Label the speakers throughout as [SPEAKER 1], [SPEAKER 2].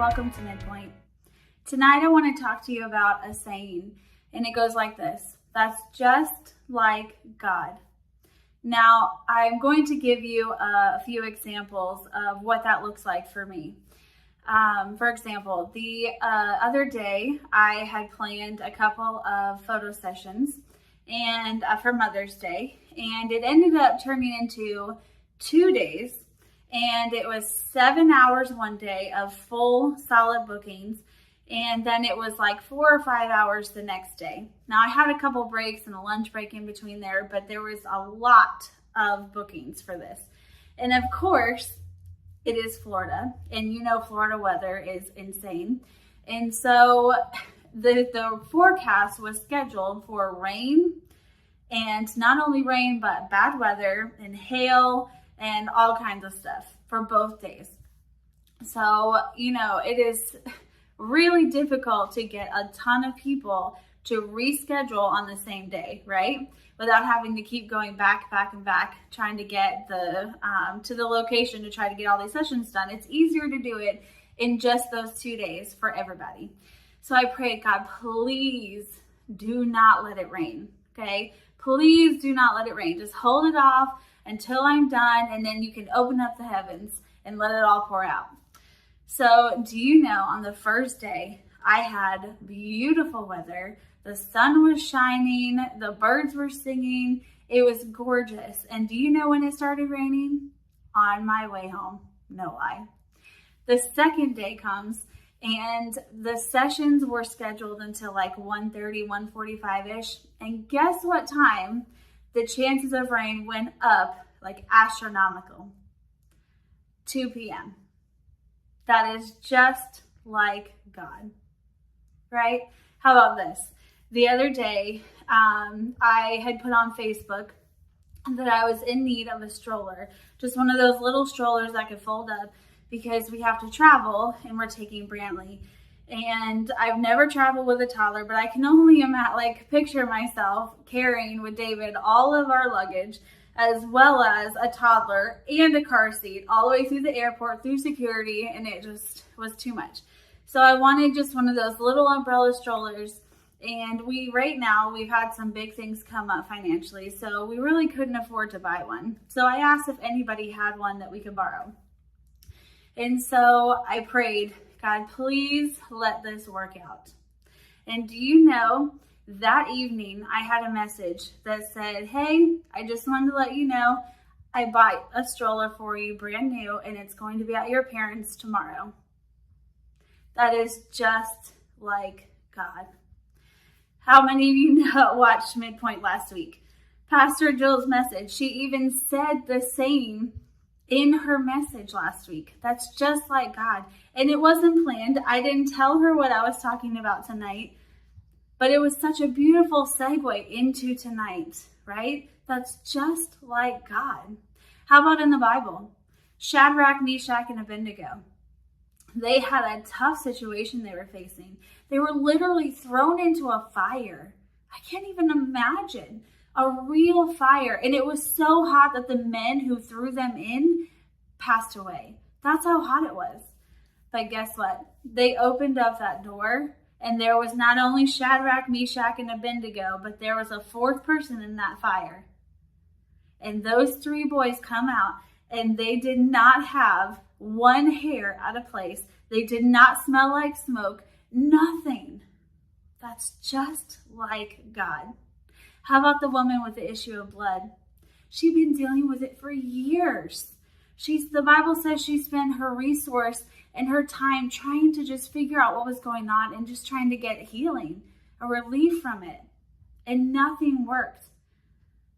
[SPEAKER 1] welcome to MidPoint. Tonight I want to talk to you about a saying, and it goes like this: that's just like God. Now, I'm going to give you a few examples of what that looks like for me. For example, the other day I had planned a couple of photo sessions and for Mother's Day, and it ended up turning into 2 days. And it was 7 hours one day of full solid bookings. And then it was like 4 or 5 hours the next day. Now I had a couple breaks and a lunch break in between there, but there was a lot of bookings for this. And of course, it is Florida, and you know Florida weather is insane. And so the forecast was scheduled for rain, and not only rain, but bad weather and hail and all kinds of stuff for both days. So, it is really difficult to get a ton of people to reschedule on the same day, right? Without having to keep going back and back, trying to get to the location to try to get all these sessions done. It's easier to do it in just those 2 days for everybody. So I prayed, God, please do not let it rain, okay? Please do not let it rain. Just hold it off until I'm done, and then you can open up the heavens and let it all pour out. So do you know, on the first day, I had beautiful weather. The sun was shining, the birds were singing, it was gorgeous. And do you know when it started raining? On my way home, no lie. The second day comes, and the sessions were scheduled until like 1:30, 1:45-ish. And guess what time the chances of rain went up like astronomical? 2 p.m. That is just like God, right? How about this? The other day, I had put on Facebook that I was in need of a stroller, just one of those little strollers that could fold up, because we have to travel and we're taking Brantley. And I've never traveled with a toddler, but I can only picture myself carrying with David all of our luggage, as well as a toddler and a car seat, all the way through the airport, through security, and it just was too much. So I wanted just one of those little umbrella strollers, and we've had some big things come up financially, so we really couldn't afford to buy one. So I asked if anybody had one that we could borrow. And so I prayed, God, please let this work out. And do you know, that evening I had a message that said, hey, I just wanted to let you know I bought a stroller for you, brand new, and it's going to be at your parents' tomorrow. That is just like God. How many of you watched MidPoint last week? Pastor Jill's message, she even said the same in her message last week. That's just like God. And it wasn't planned. I didn't tell her what I was talking about tonight, but it was such a beautiful segue into tonight, right? That's just like God. How about in the Bible? Shadrach, Meshach, and Abednego. They had a tough situation they were facing. They were literally thrown into a fire. I can't even imagine. A real fire. And it was so hot that the men who threw them in passed away. That's how hot it was. But guess what? They opened up that door, and there was not only Shadrach, Meshach, and Abednego, but there was a fourth person in that fire. And those 3 boys come out, and they did not have one hair out of place. They did not smell like smoke. Nothing. That's just like God. How about the woman with the issue of blood? She'd been dealing with it for years. The Bible says she spent her resource and her time trying to just figure out what was going on and just trying to get healing, a relief from it. And nothing worked.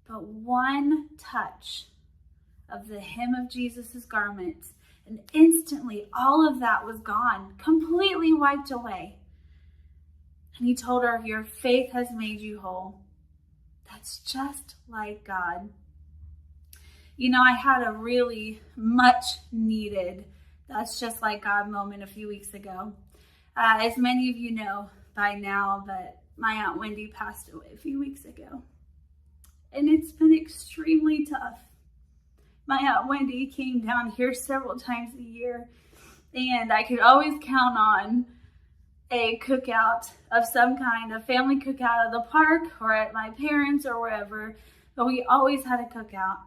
[SPEAKER 1] But one touch of the hem of Jesus' garment, and instantly all of that was gone, completely wiped away. And he told her, your faith has made you whole. That's just like God. I had a really much needed, that's just like God moment a few weeks ago. As many of you know by now, but my Aunt Wendy passed away a few weeks ago. And it's been extremely tough. My Aunt Wendy came down here several times a year And I could always count on a cookout of some kind, a family cookout at the park or at my parents' or wherever. But we always had a cookout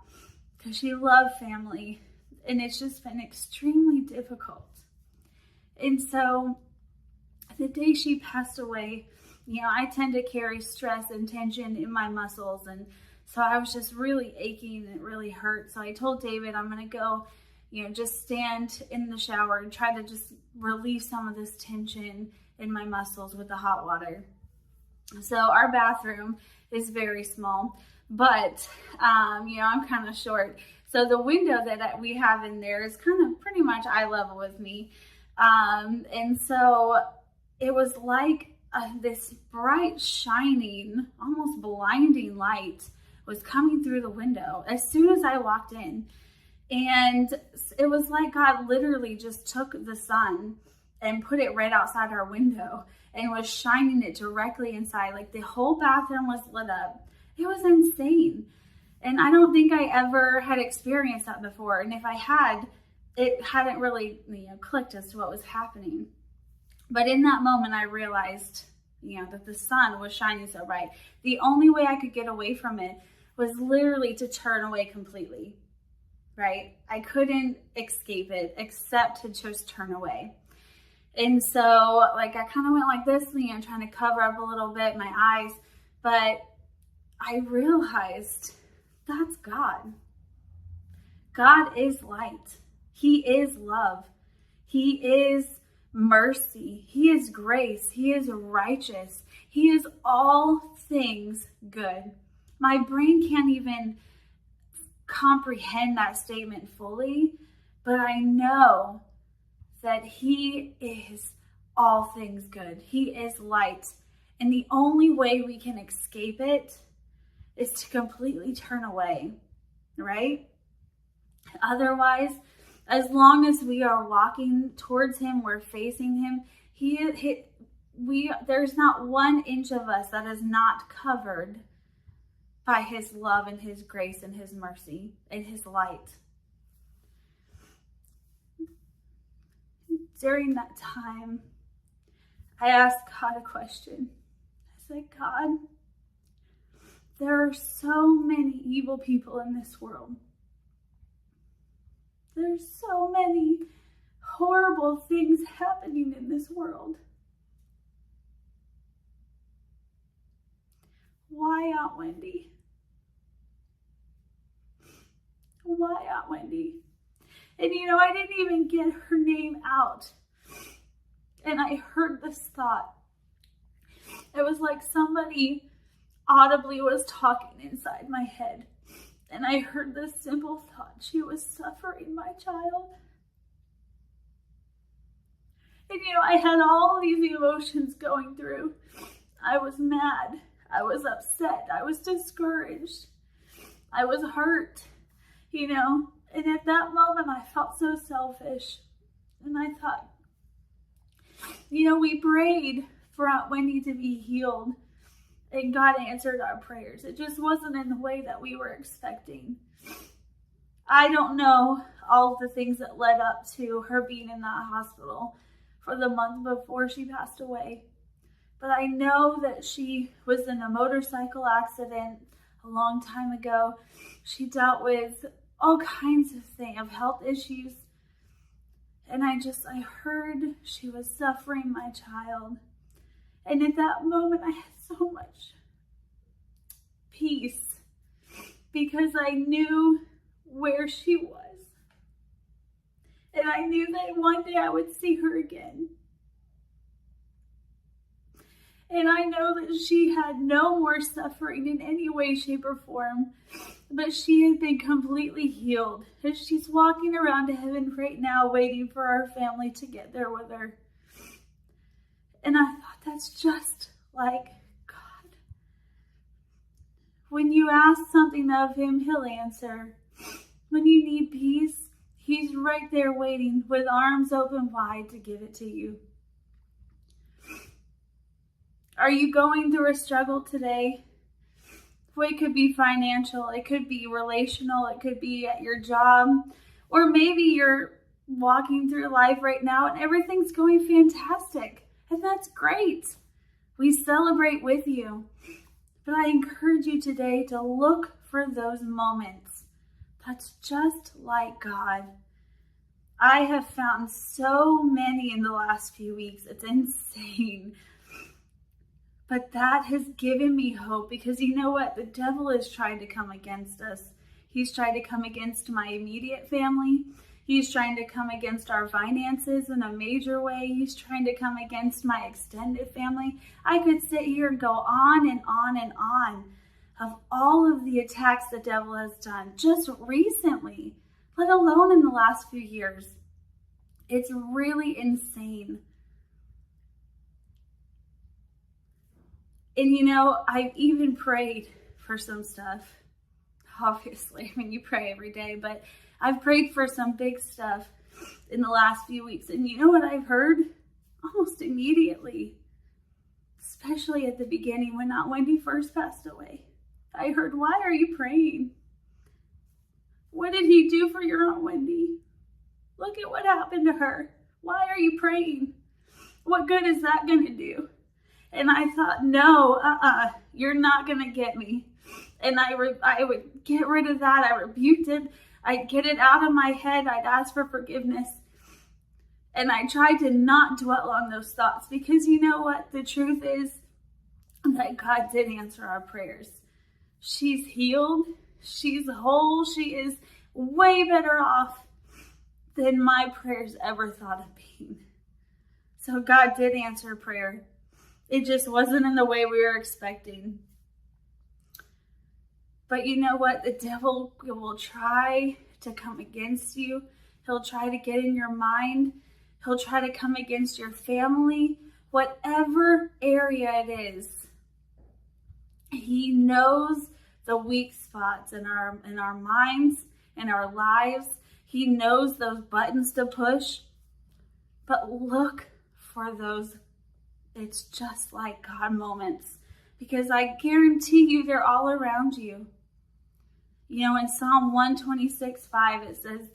[SPEAKER 1] because she loved family. And it's just been extremely difficult. And so the day she passed away, I tend to carry stress and tension in my muscles. And so I was just really aching and it really hurt. So I told David, I'm going to go, just stand in the shower and try to just relieve some of this tension in my muscles with the hot water. So our bathroom is very small, but, I'm kind of short. So the window that we have in there is kind of pretty much eye level with me. And so it was like this bright, shining, almost blinding light was coming through the window as soon as I walked in. And it was like God literally just took the sun and put it right outside our window and was shining it directly inside. Like the whole bathroom was lit up. It was insane. And I don't think I ever had experienced that before. And if I had, it hadn't really, clicked as to what was happening. But in that moment, I realized, that the sun was shining so bright. The only way I could get away from it was literally to turn away completely, right? I couldn't escape it except to just turn away. And so, I kind of went like this, trying to cover up a little bit my eyes. But I realized that's God. God is light. He is love. He is mercy. He is grace. He is righteous. He is all things good. My brain can't even comprehend that statement fully, but I know that He is all things good. He is light. And the only way we can escape it is to completely turn away, right? Otherwise, as long as we are walking towards Him, we're facing Him, there's not 1 inch of us that is not covered by His love and His grace and His mercy and His light. During that time, I asked God a question. I said, God, there are so many evil people in this world. There's so many horrible things happening in this world. Why Aunt Wendy? Why Aunt Wendy? And I didn't even get her name out. And I heard this thought. It was like somebody audibly was talking inside my head. And I heard this simple thought: she was suffering, my child. And I had all these emotions going through. I was mad. I was upset. I was discouraged. I was hurt, And at that moment, I felt so selfish. And I thought, we prayed for Aunt Wendy to be healed. And God answered our prayers. It just wasn't in the way that we were expecting. I don't know all of the things that led up to her being in that hospital for the month before she passed away. But I know that she was in a motorcycle accident a long time ago. She dealt with all kinds of things, of health issues. And I heard she was suffering, my child. And at that moment, I had so much peace because I knew where she was. And I knew that one day I would see her again. And I know that she had no more suffering in any way, shape, or form. But she had been completely healed. And she's walking around heaven right now waiting for our family to get there with her. And I thought, that's just like God. When you ask something of Him, He'll answer. When you need peace, He's right there waiting with arms open wide to give it to you. Are you going through a struggle today? It could be financial, it could be relational, it could be at your job, or maybe you're walking through life right now and everything's going fantastic. And that's great. We celebrate with you. But I encourage you today to look for those moments that's just like God. I have found so many in the last few weeks. It's insane. But that has given me hope, because you know what? The devil is trying to come against us. He's trying to come against my immediate family. He's trying to come against our finances in a major way. He's trying to come against my extended family. I could sit here and go on and on and on of all of the attacks the devil has done just recently, let alone in the last few years. It's really insane. And you know, I've even prayed for some stuff. Obviously, I mean, you pray every day, but I've prayed for some big stuff in the last few weeks. And you know what I've heard? Almost immediately, especially at the beginning when Aunt Wendy first passed away. I heard, why are you praying? What did he do for your Aunt Wendy? Look at what happened to her. Why are you praying? What good is that going to do? And I thought, no, you're not going to get me. And I would get rid of that. I rebuked it. I'd get it out of my head. I'd ask for forgiveness. And I tried to not dwell on those thoughts, because you know what? The truth is that God did answer our prayers. She's healed. She's whole. She is way better off than my prayers ever thought of being. So God did answer prayer. It just wasn't in the way we were expecting. But you know what? The devil will try to come against you. He'll try to get in your mind. He'll try to come against your family. Whatever area it is, he knows the weak spots in our minds, in our lives. He knows those buttons to push. But look for those "it's just like God" moments, because I guarantee you they're all around you. You know, in Psalm 126:5, it says,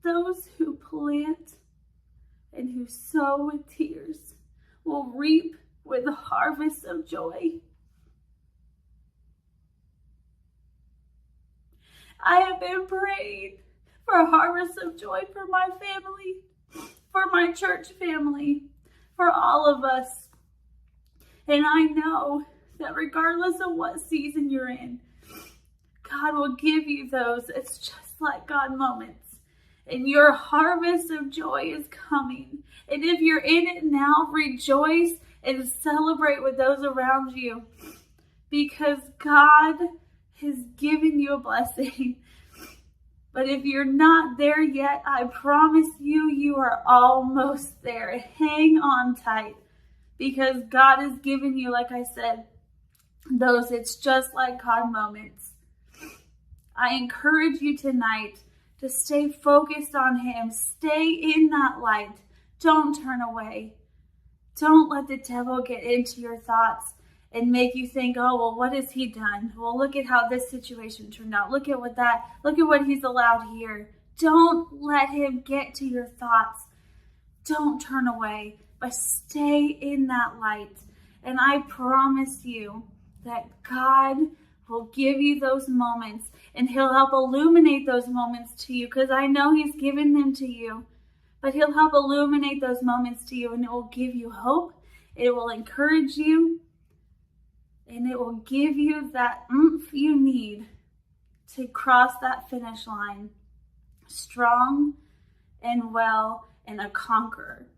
[SPEAKER 1] those who plant and who sow with tears will reap with a harvest of joy. I have been praying for a harvest of joy for my family, for my church family, for all of us. And I know that regardless of what season you're in, God will give you those "it's just like God" moments. And your harvest of joy is coming. And if you're in it now, rejoice and celebrate with those around you, because God has given you a blessing. But if you're not there yet, I promise you, you are almost there. Hang on tight, because God has given you, like I said, those "it's just like God" moments. I encourage you tonight to stay focused on Him. Stay in that light. Don't turn away. Don't let the devil get into your thoughts and make you think, oh, well, what has he done? Well, look at how this situation turned out. Look at what he's allowed here. Don't let him get to your thoughts. Don't turn away, but stay in that light. And I promise you that God will give you those moments, and He'll help illuminate those moments to you, because I know He's given them to you. But He'll help illuminate those moments to you, and it will give you hope. It will encourage you. And it will give you that oomph you need to cross that finish line strong and well and a conqueror.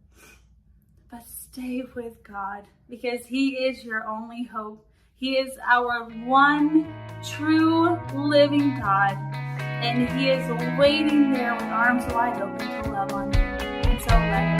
[SPEAKER 1] But stay with God, because He is your only hope. He is our one true living God. And He is waiting there with arms wide open to love on you. And so let Him.